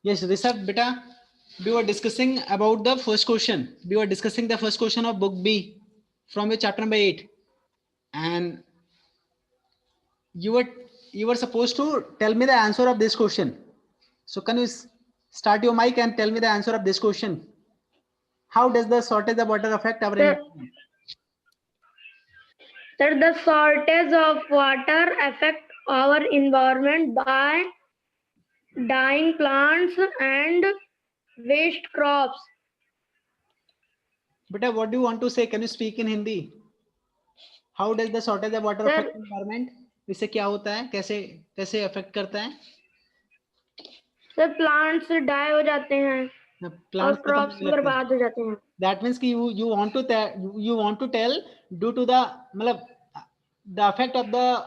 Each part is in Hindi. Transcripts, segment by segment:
Yes, Rishabh, beta, we were discussing about the first question. We were discussing the first question of book B from your chapter number 8, and you were you were supposed to tell me the answer of this question. So can you start your mic and tell me the answer of this question? How does the shortage of water affect our environment? That the shortage of water affect our environment by dying plants and waste crops. Beta, what do you want to say? Can you speak in Hindi? How does the shortage of water Sir, affect environment? इससे क्या होता है? कैसे कैसे अफेक्ट करता है? सर प्लांट्स डाई हो जाते हैं और प्लांट्स खत्म क्रॉप्स होने लगते हैं. बर्बाद हो जाते हैं. That means कि you want to tell due to the मतलब the effect of the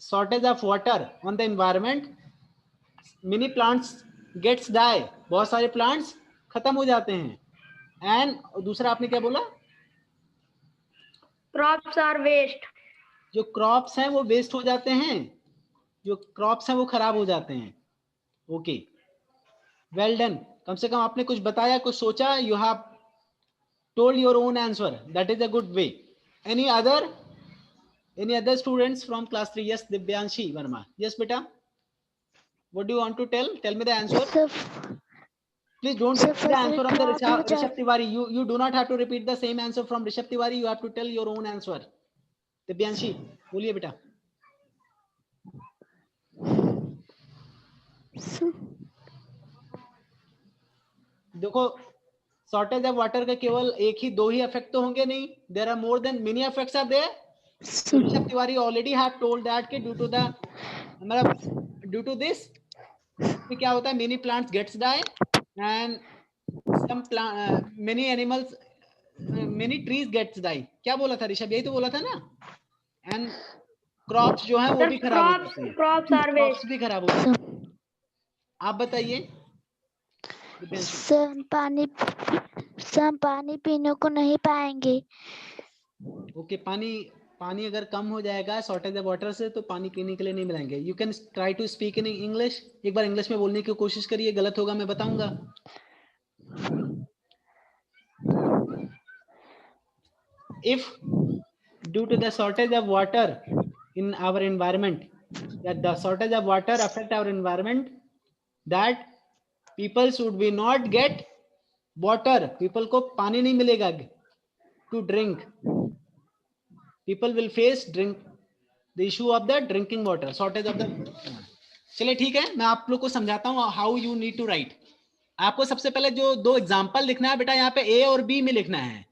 shortage of water on the environment, many plants gets die. बहुत सारे plants खत्म हो जाते हैं. And दूसरा आपने क्या बोला? Crops are waste. जो क्रॉप्स हैं वो वेस्ट हो जाते हैं. जो क्रॉप्स हैं वो खराब हो जाते हैं. Okay, well done. कम से कम आपने कुछ बताया, कुछ सोचा. You have told your own answer. That is a good way. Any other students from class 3? Yes, Divyanshi Verma. Yes, beta. What do you want to tell? Tell me the answer. Please don't repeat the answer of the Rishabh Tiwari. You do not have to repeat the same answer from Rishabh Tiwari. You have to tell your own answer. Divyanshi, बोलिए बेटा. देखो, शॉर्टेज ऑफ वाटर का केवल एक ही दो ही इफेक्ट तो होंगे नहीं. There are more than many effects are there. Rishabh Tiwari already have told that कि ड्यू टू द मतलब ड्यू टू दिस क्या होता है, many plants gets die and some many animals many trees gets die. क्या बोला था ऋषभ? यही तो बोला था ना. एंड क्रॉप्स जो है वो भी खराब हो जाते हैं. Crops are crops waste. भी खराब हो जाते हैं. आप बताइए. सर पानी पीने को नहीं पाएंगे. ओके, पानी अगर कम हो जाएगा शॉर्टेज ऑफ वाटर से तो पानी पीने के लिए नहीं मिलेंगे. You can try to speak in English. एक बार इंग्लिश में बोलने की कोशिश करिए. गलत होगा मैं बताऊंगा. If due to the shortage of water in our environment, that the shortage of water affect our environment, that people should be not get water. People को पानी नहीं मिलेगा to drink. People will face the issue of the drinking water, shortage of the. चलिए ठीक है, मैं आप लोग को समझाता हूँ how you need to write. आपको सबसे पहले जो दो एग्जाम्पल लिखना है बेटा, यहाँ पे A और B में लिखना है.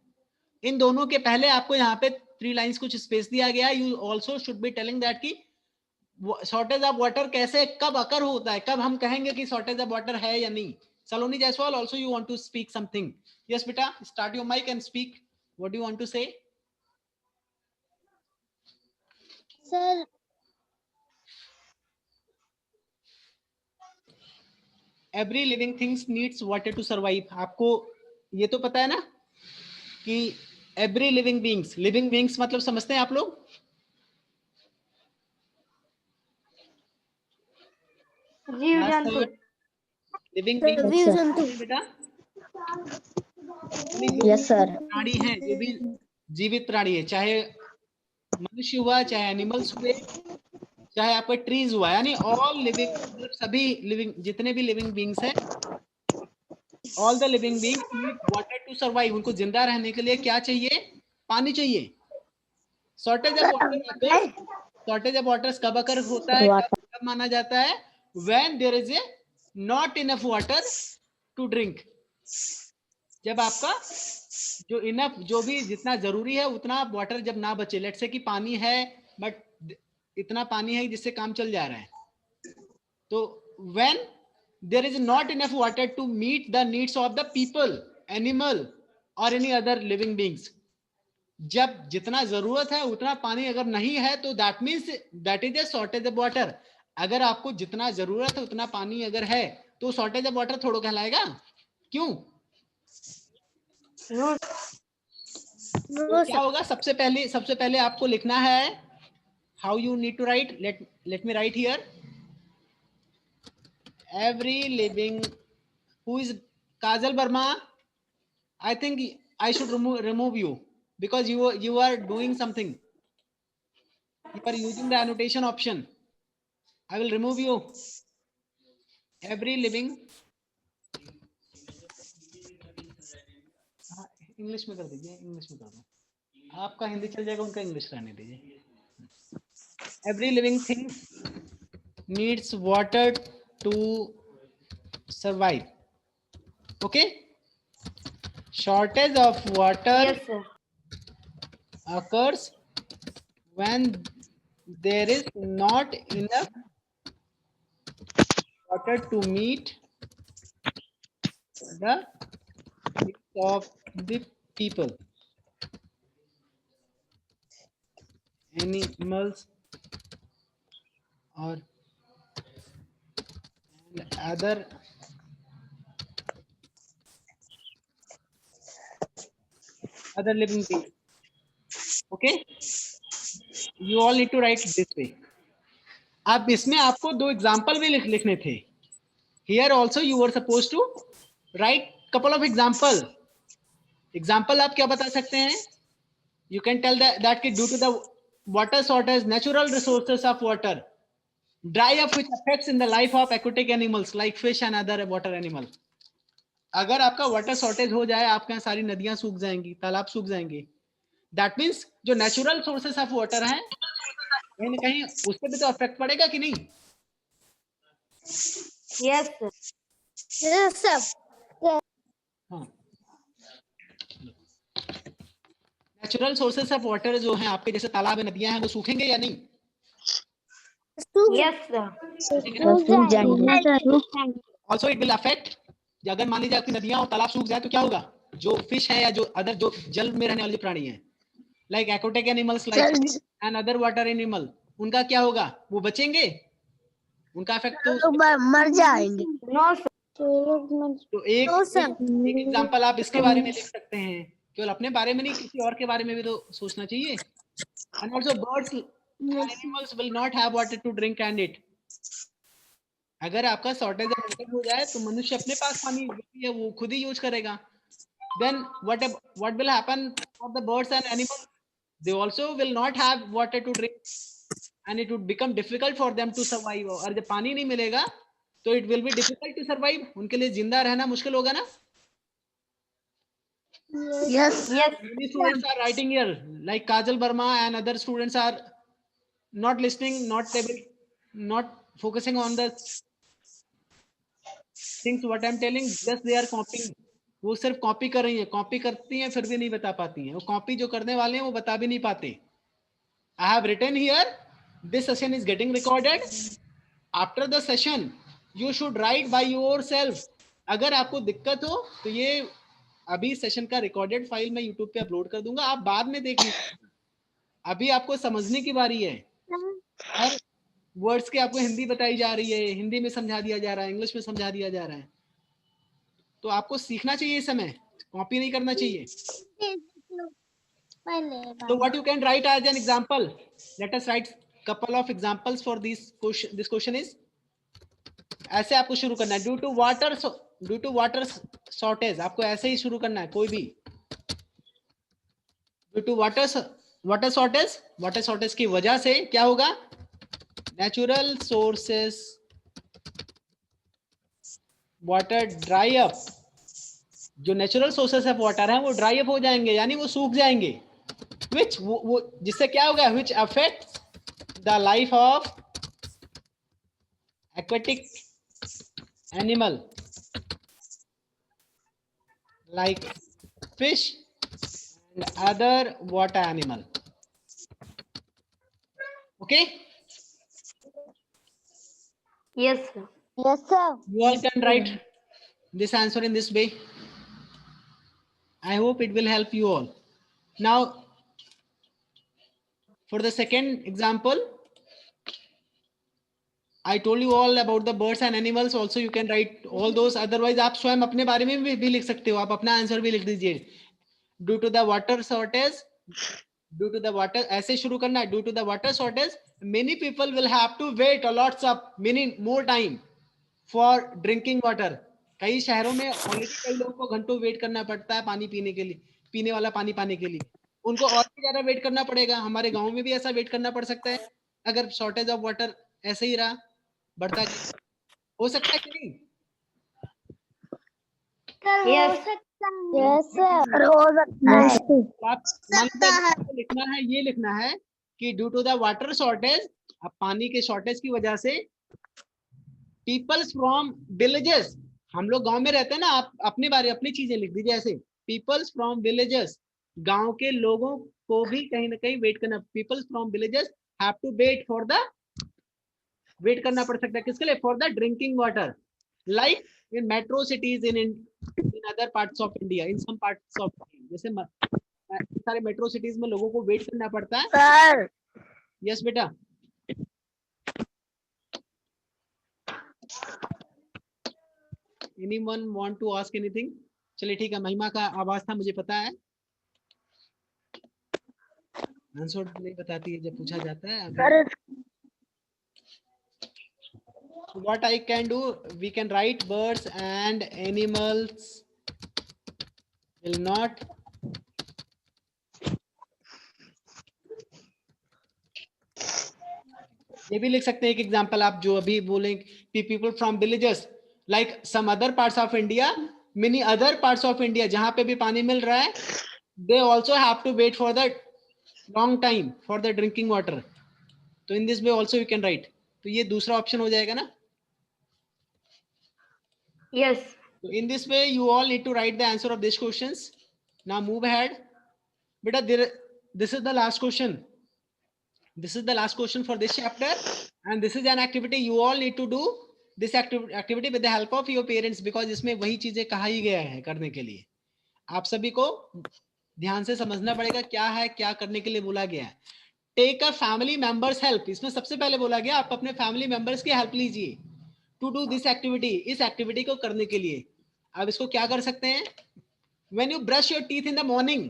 इन दोनों के पहले आपको यहाँ पे 3 लाइंस कुछ स्पेस दिया गया. You also should be telling that की शॉर्टेज ऑफ वाटर कैसे कब अकर होता है, कब हम कहेंगे कि शॉर्टेज ऑफ वाटर है या नहीं. Saloni Jaiswal, also you want to speak something. Yes बेटा, start your mic and speak. What do you want to say? Sir every living things needs water to survive. आपको ये तो पता है ना कि एवरी लिविंग बींग्स मतलब समझते हैं आप लोग? जीव जंतु. लिविंग बींग्स बेटा. Yes sir. प्राणी है जो भी जीवित प्राणी है, चाहे मनुष्य हुआ, चाहे एनिमल्स हुए, चाहे आपका ट्रीज हुआ, यानी ऑल लिविंग, मतलब सभी लिविंग, जितने भी लिविंग बींग्स हैं, all the living beings need water to survive. उनको जिंदा रहने के लिए क्या चाहिए? पानी चाहिए. शॉर्टेज ऑफ वाटर कब अकर होता है, कब माना जाता है? When there is a not enough water to drink. जब आपका जो इनफ, जो भी जितना जरूरी है उतना वाटर जब ना बचे. लेट्स से कि पानी है बट इतना पानी है जिससे काम चल जा रहा है, तो when there is not enough water to meet the needs of the people, animal और एनी अदर लिविंग बींग्स, जब जितना जरूरत है उतना पानी अगर नहीं है तो that means that is a shortage of water. अगर आपको जितना जरूरत है उतना पानी अगर है तो शॉर्टेज ऑफ वाटर थोड़ा कहलाएगा. क्यों? तो क्या होगा? सबसे पहले आपको लिखना है how you need to write. Let me write here. every living who is Kajal Verma, I think I should remove you because you are doing something. You are using the annotation option. I will remove you. Every living. English में कर दीजिए, इंग्लिश में कर दो. आपका हिंदी चल जाएगा, उनका इंग्लिश रहने दीजिए. Every living thing needs water to survive. Okay? Shortage of water Yes, sir. occurs when there is not enough water to meet the needs of the people, animals, or other living things. Okay, you all need to write this way. अब इसमें आपको दो एग्जाम्पल भी लिखने थे. Here also you were supposed to write couple of example. Example आप क्या बता सकते हैं? You can tell that due to the water shortage, natural resources of water dry up, which affects in the life of aquatic animals like fish and other water animals. अगर आपका वाटर शॉर्टेज हो जाए, आपके यहाँ सारी नदियां सूख जाएंगी, तालाब सूख जाएंगे. दैट मीन्स जो नेचुरल सोर्सेस ऑफ वाटर हैं, कहीं ना कहीं उस पर भी तो इफेक्ट पड़ेगा कि नहीं? Yes, sir. Yes, sir. हाँ. नेचुरल सोर्सेस ऑफ वाटर जो हैं आपके, जैसे तालाब है, नदियां हैं, वो सूखेंगे या नहीं? Yes, sir. सूख जाएंगे. Also it will affect. अगर मान लीजिए आपकी नदियां और तालाब सूख जाए तो क्या होगा? जो फिश है या जो अदर जो जल में रहने वाले प्राणी हैं, like aquatic animals like and other water animal, उनका क्या होगा? वो बचेंगे? उनका इफेक्ट तो मर जाएंगे. No, sir. तो एक एग्जांपल आप इसके बारे में लिख सकते हैं. केवल अपने बारे में नहीं, किसी और के बारे में भी तो सोचना चाहिए. And also birds and animals will not have water to drink and it. अगर आपका शॉर्टेज ऑफ वाटर हो जाए तो मनुष्य अपने पास पानी है वो खुद ही यूज करेगा. Then what will happen for the birds and animals? They also will not have water to drink and it would become difficult for them to survive. और जब पानी नहीं मिलेगा तो it will be difficult to survive. उनके लिए जिंदा रहना मुश्किल होगा ना? Yes. Many students are writing here, like Kajal Verma and other students are not listening, not focusing on the things what I'm telling. Just they are copying. वो सिर्फ कॉपी कर रही है, कॉपी करती हैं फिर भी नहीं बता पाती हैं. वो कॉपी जो करने वाले हैं वो बता भी नहीं पाते. I have written here, this session is getting recorded. After the session, you should write by yourself. अगर आपको दिक्कत हो तो ये अभी सेशन का रिकॉर्डेड फाइल मैं यूट्यूब पे अपलोड कर दूंगा, आप बाद में देख लीजिए. अभी आपको समझने की बारी है. हर वर्ड्स के आपको हिंदी बताई जा रही है, हिंदी में समझा दिया जा रहा है, इंग्लिश में समझा दिया जा रहा है. तो आपको सीखना चाहिए इस समय, कॉपी नहीं करना चाहिए. So what you can write as an example? Let us write couple of examples for this question is. ऐसे आपको शुरू करना है. Due to water shortage, आपको ऐसे ही शुरू करना है कोई भी. Due to water shortage की वजह से क्या होगा? Natural sources water dry up. जो नेचुरल सोर्सेस ऑफ वाटर है वो ड्राई अप हो जाएंगे, यानी वो सूख जाएंगे. which वो जिससे क्या होगा? which affects the life of aquatic animal like fish and other water animal. Okay, Yes, sir. Yes, sir. you all can write this answer in this way. I hope it will help you all. Now for the second example, I told you all about the birds and animals. Also you can write all those. Otherwise आप स्वयं अपने बारे में भी लिख सकते हो. आप अपना आंसर भी लिख दीजिए. Due to the water shortage, ऐसे शुरू करना है. Due to the water shortage, many people will have to wait a lots of many more time for drinking water. कई शहरों में ऑलरेडी कई लोगों को घंटों वेट करना पड़ता है पानी पीने के लिए, पीने वाला पानी पाने के लिए। उनको और भी ज्यादा वेट करना पड़ेगा। हमारे गांव में भी ऐसा वेट करना पड़ सकता है अगर शॉर्टेज ऑफ वाटर ऐसे ही रहा, बढ़ता गया। हो सकता है कि नहीं? यस यस सर, हो सकता है। आप मान लीजिए आपको लिखना है, ये लिखना है कि due to the water shortage, अब पानी के शॉर्टेज की वजह से पीपल्स फ्रॉम विलेजेस, हम लोग गांव में रहते हैं ना, आप अपनी बारे अपनी चीजें लिख दीजिए ऐसे, पीपल्स फ्रॉम विलेजेस, गांव के लोगों को भी कहीं ना कहीं वेट करना, peoples from villages have to wait for the, wait करना पड़ सकता है किसके लिए? For the drinking water, like in metro cities in other parts of India, in some parts of जैसे सारे मेट्रो सिटीज में लोगों को वेट करना पड़ता है। सर यस बेटा, anyone want to ask anything? चलिए ठीक है, महिमा का आवाज था मुझे पता है, आंसर नहीं बताती है जब पूछा जाता है। Sir What I can do, we can write birds and animals will not ये भी लिख सकते हैं एक एग्जांपल आप जो अभी बोले, people from villages like some other parts of India, many other parts of India जहां पे भी पानी मिल रहा है, they also have to wait for the long time for the drinking water. तो in this way also you can write, तो ये दूसरा ऑप्शन हो जाएगा ना। Yes So in this way you all need to write the answer of these questions. Now move ahead. Beta, this is the last question. This is the last question for this chapter, and this is an activity you all need to do this activity with the help of your parents, because इसमें वही चीजें कहा ही गया है करने के लिए। आप सभी को ध्यान से समझना पड़ेगा क्या है, क्या करने के लिए बोला गया है। Take a family members help, इसमें सबसे पहले बोला गया आप अपने फैमिली मेंबर्स की हेल्प लीजिए टू डू दिस एक्टिविटी, इस एक्टिविटी को करने के लिए। अब इसको क्या कर सकते हैं? When you brush your teeth in the morning,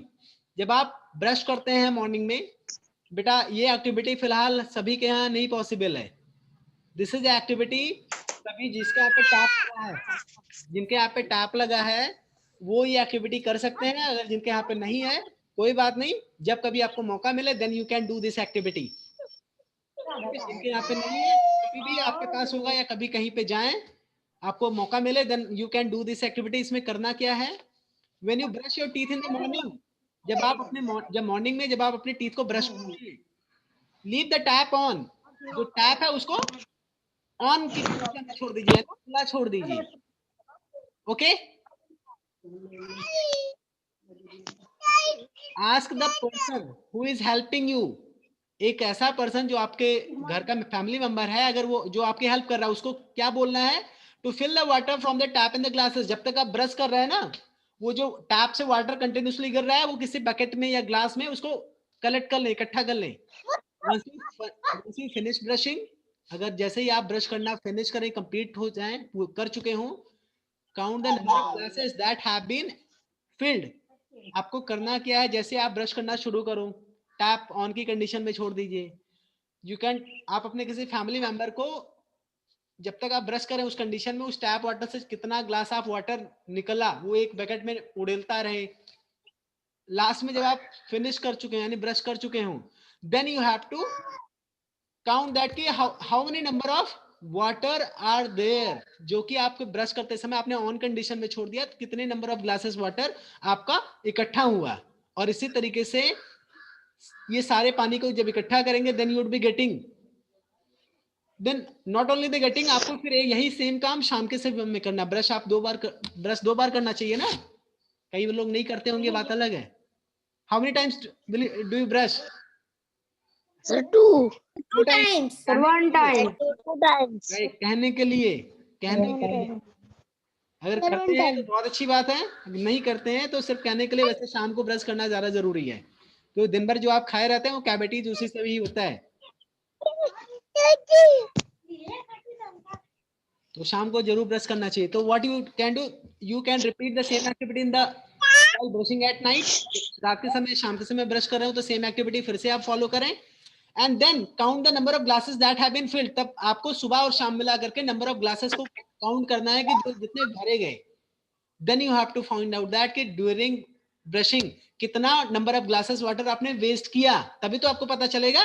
जब आप ब्रश करते हैं मॉर्निंग में, बेटा ये एक्टिविटी फिलहाल सभी के यहाँ नहीं पॉसिबल है। दिस इज एक्टिविटी सभी जिसके यहाँ पे टैप लगा है, जिनके यहाँ पे टैप लगा है वो ये एक्टिविटी कर सकते हैं। अगर जिनके यहाँ पे नहीं है कोई बात नहीं, जब कभी आपको मौका मिले then you can do this activity. जिनके यहाँ पे नहीं है, कभी भी आपके पास होगा या कभी कहीं पे जाएं, आपको मौका मिले then you can do this activity. इसमें करना क्या है? When you brush your teeth in the morning, जब आप अपने जब मॉर्निंग में जब आप अपने टीथ को ब्रश कीजिए, लीव द टैप ऑन, जो टैप है उसको ऑन की कंडीशन में छोड़ दीजिए, खुला छोड़ दीजिए। Okay, ask the person who is helping you, एक ऐसा पर्सन जो आपके घर का फैमिली मेंबर है, अगर वो जो आपकी हेल्प कर रहा है उसको क्या बोलना है? To fill the water from the tap in the glasses. जब तक आप ब्रश कर रहे हैं ना, वो जो टैप से वाटर कंटिन्यूसली गिर रहा है वो किसी बकेट में या ग्लास में उसको कलेक्ट कर लें, इकट्ठा कर लें। once you finish brushing, अगर जैसे ही आप ब्रश करना फिनिश करें, कंप्लीट हो जाए, कर चुके हो, count the number of glasses that have been filled. आपको करना क्या है? जैसे आप ब्रश करना शुरू करो, टैप ऑन की कंडीशन में छोड़ दीजिए। यू कैन, आप अपने किसी फैमिली मेंबर को जब तक आप ब्रश करें उस कंडीशन में, उस टैप वाटर से कितना ग्लास ऑफ वाटर निकला वो एक बकेट में उड़ेलता रहे। लास्ट में जब आप फिनिश कर चुके हैं यानी ब्रश कर चुके हो, then you have to count that कि how many number of water are there, जो कि आपके ब्रश करते समय आपने ऑन कंडीशन में छोड़ दिया, तो कितने नंबर ऑफ ग्लासेस वाटर आपका इकट्ठा हुआ। और इसी तरीके से ये सारे पानी को जब इकट्ठा करेंगे then you would be getting, then not only the getting, आपको फिर यही सेम काम शाम के समय में करना। ब्रश आप ब्रश 2 बार करना चाहिए ना, कई लोग नहीं करते होंगे, बात अलग है। How many times do you brush? Sir 2 times, 1 time, 2 times. कहने के लिए अगर करते हैं तो बहुत अच्छी बात है, अगर नहीं करते हैं तो सिर्फ कहने के लिए। वैसे शाम को ब्रश करना ज्यादा जरूरी है, तो दिन भर जो आप खाए रहते हैं वो कैविटीज उसी से भी होता है, तो शाम को जरूर ब्रश करना चाहिए। तो what you can do, you can repeat the same activity in the brushing at night. रात के समय, शाम के समय ब्रश कर रहे हो तो सेम एक्टिविटी फिर से आप फॉलो करें। And then count the number of glasses that have been filled, तब आपको सुबह और शाम मिला करके नंबर ऑफ ग्लासेस को काउंट करना है कि जो जितने भरे गए, then you have to find out that कि ड्यूरिंग ब्रशिंग कितना नंबर ऑफ ग्लासेस वाटर आपने वेस्ट किया, तभी तो आपको पता चलेगा।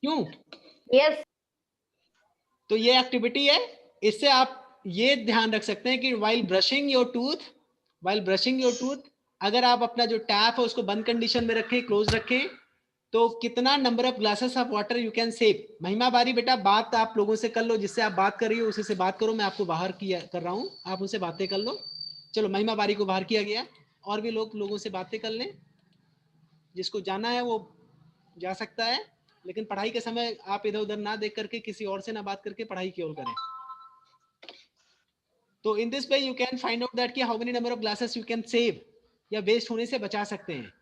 क्यों? यस तो ये एक्टिविटी है, इससे आप ये ध्यान रख सकते हैं कि वाइल ब्रशिंग योर टूथ, अगर आप अपना जो टैप है उसको बंद कंडीशन में रखें, क्लोज रखें, तो कितना number of glasses of water you can save. महिमा बारी बेटा बात आप लोगों से कर लो, जिससे आप बात कर रही हो उसी से बात करो, मैं आपको बाहर किया कर रहा हूँ, आप उनसे बातें कर लो। चलो महिमा बारी को बाहर किया गया, और भी लोगों से बातें कर लें, जिसको जाना है वो जा सकता है, लेकिन पढ़ाई के समय आप इधर उधर ना देख करके, किसी और से ना बात करके पढ़ाई की ओर करें। तो in this way you can find out that कि how many number of glasses you can save, या वेस्ट होने से बचा सकते हैं।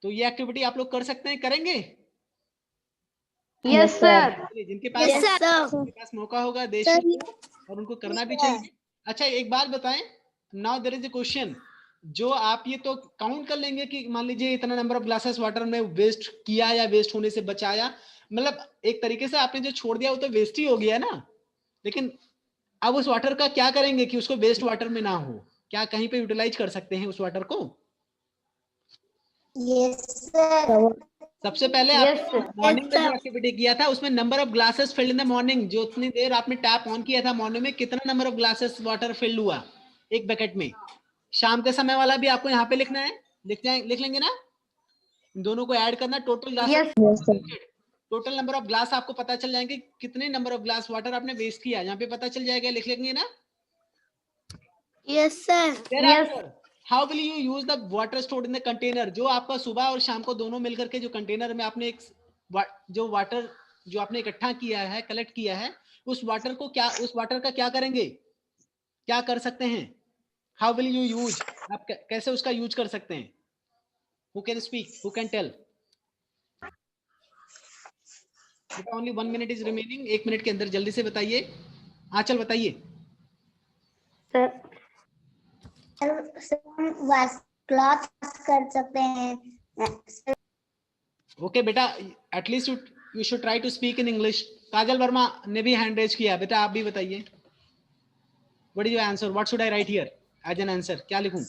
तो ये एक्टिविटी आप लोग कर सकते हैं, करेंगे? यस सर जिनके पास मौका होगा देश और उनको करना भी चाहिए। अच्छा एक बात बताएं, now there is a question, जो आप ये तो काउंट कर लेंगे कि मान लीजिए इतना नंबर ऑफ ग्लासेस वाटर में वेस्ट किया या वेस्ट होने से बचाया, मतलब एक तरीके से आपने जो छोड़ दिया वो तो वेस्ट ही हो गया ना, लेकिन अब उस वाटर का क्या करेंगे कि उसको वेस्ट वाटर में ना हो, क्या कहीं पे यूटिलाइज कर सकते हैं उस वाटर को? सबसे पहले आपने मॉर्निंग में जो एक्टिविटी किया था उसमें number of glasses filled in the morning, जो उतनी देर आपने टैप ऑन किया था मॉर्निंग में, कितना number of glasses water field हुआ एक बकेट में। शाम के समय वाला भी आपको यहाँ पे लिखना है, लिख लेंगे ना, दोनों को ऐड करना, total glasses, total number of glass आपको पता चल जाएंगे, कितने नंबर ऑफ ग्लास वाटर आपने वेस्ट किया, यहाँ पे पता चल जाएगा, लिख लेंगे ना। Yes, sir. Thereafter, how will you use the water stored in the container? जो आपका सुबह और शाम को दोनों मिलकर के जो कंटेनर में आपने एक जो वाटर जो आपने इकट्ठा किया है, कलेक्ट किया है, उस वाटर को क्या, उस वाटर का क्या करेंगे, क्या कर सकते हैं? How will you use? आप कैसे उसका यूज कर सकते हैं? Who can speak? Who can tell? Only 1 minute is remaining. 1 minute के अंदर जल्दी से बताइए। आंचल बताइए। क्लॉथ कर सकते हैं। ओके बेटा, at least you should try to speak in English. Kajal Verma ने भी हैंड रेज किया, बेटा आप भी बताइए। What is your answer? What should I write here as an answer? क्या लिखूं?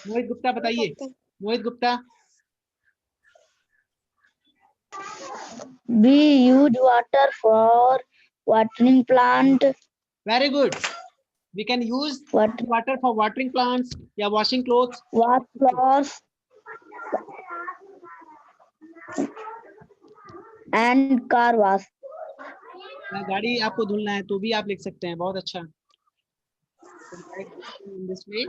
मोहित गुप्ता बताइए। मोहित Gupta. We use water for watering plant. Very good. We can use water for watering plants या washing clothes. Wash clothes and car wash. गाड़ी आपको धुलना है तो भी आप लिख सकते हैं, बहुत अच्छा। In this way,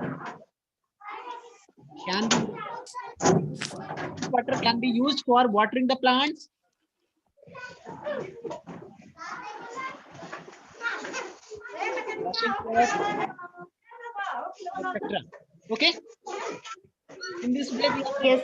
water can be used for watering the plants. Washing clothes, etc. Okay. In this way, we have